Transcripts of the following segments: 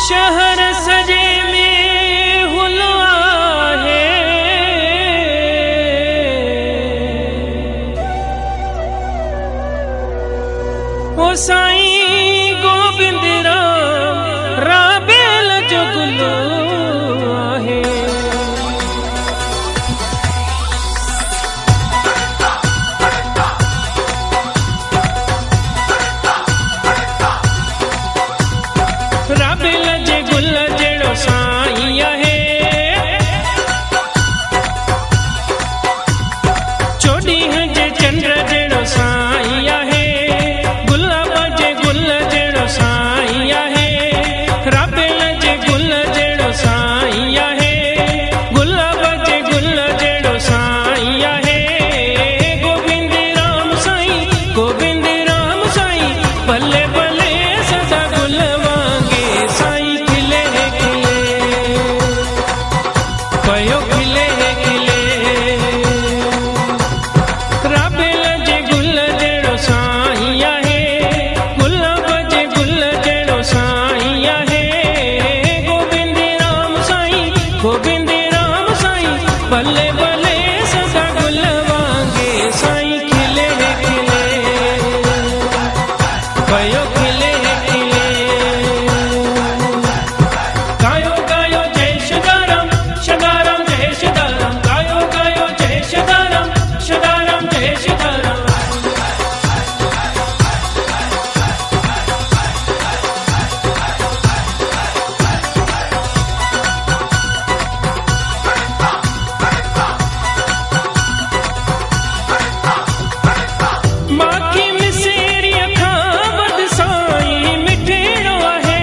शहर सजे में हुलवा है, ओ साईं गोविंद राम राबेल जो गुलो आहे। राबेल जे गुल जड़ो साईं आहे, चोॾींह जे चंद्र जड़ो साईं आहे, गुलाब जे गुल जड़ो साईं आहे। राबेल जे गुल जड़ो साईं आहे, गुलाब जे गुल जड़ो साईं आहे। गोविंद राम साईं, गोविंद राम साईं, भले भले सदा गुल वांगे साईं खिले खिले, पयो खिले खिले। राबेल जे गुल जड़ो साईं आहे, गुलाब जे गुल जड़ो साईं आहे। गोविंद राम साईं, गोविंद राम साईं, भले भले सदा गुल वांगे साईं खिले खिले, पयो खिले खिले। गायो गायो जय सदाराम, सदाराम जय सदाराम, गायो गायो जय सदाराम, सदाराम जय सदाराम। माखी मिसेरी खां वध साईं मिठड़ो आहे,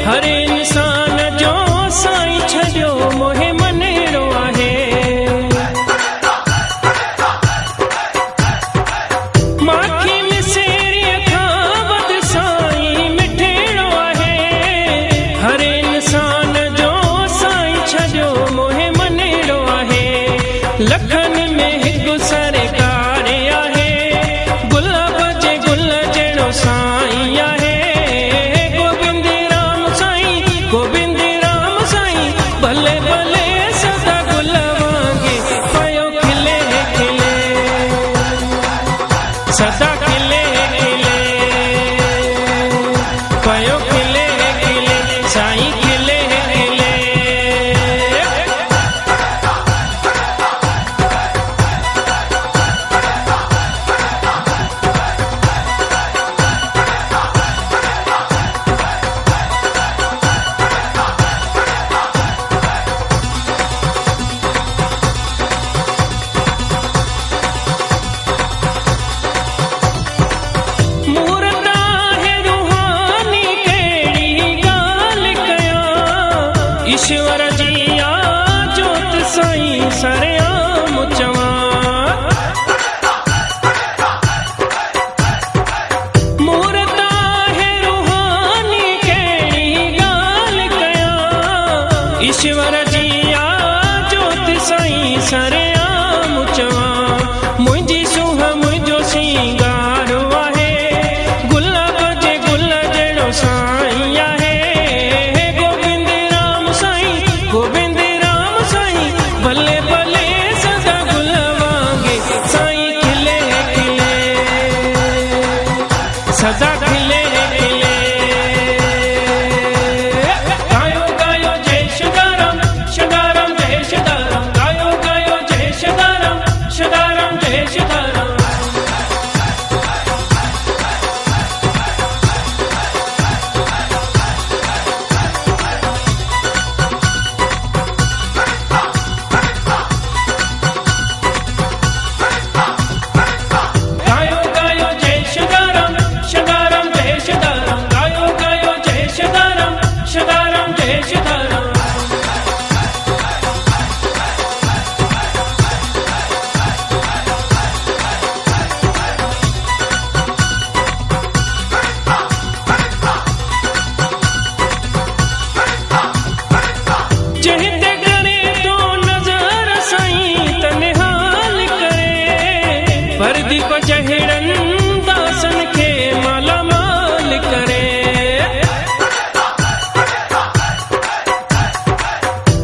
हर इंसान जो साईं छॾियो मोहे मनेड़ो आहे। माखी मिसेरी खां वध साईं मिठड़ो आहे, हर इंसान जो साईं छॾियो मोहे मनेड़ो आहे। लखन में हिकु सरकार आहे, गुलाब जे गुल जड़ो साईं आहे। गोविंद राम साईं, गोविंद राम साईं, भले भले सदा गुल वांगे पयो खिले खिले, सदा खिले खिले, पयो खिले खिले, साईं खिले खिले। मूरत आहे रूहानी कहिड़ी ॻाल्हि कयां, ईश्वर जी आ जोत साईं सरेआम चवां। मूरत आहे रूहानी कहिड़ी ॻाल्हि कयां, ईश्वर जी आ जोत साईं सरेआम चवां। मुंहिंजी सूंह मुंहिंजो सिंगारो आहे, गुलाब जे गुल जड़ो साईं आहे। गोविंद राम साईं, गोविंद राम साईं, भले भले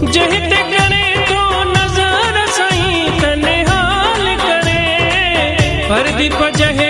जहिते करे तो नजर साईं तने हाल करे, प्रदीप जहे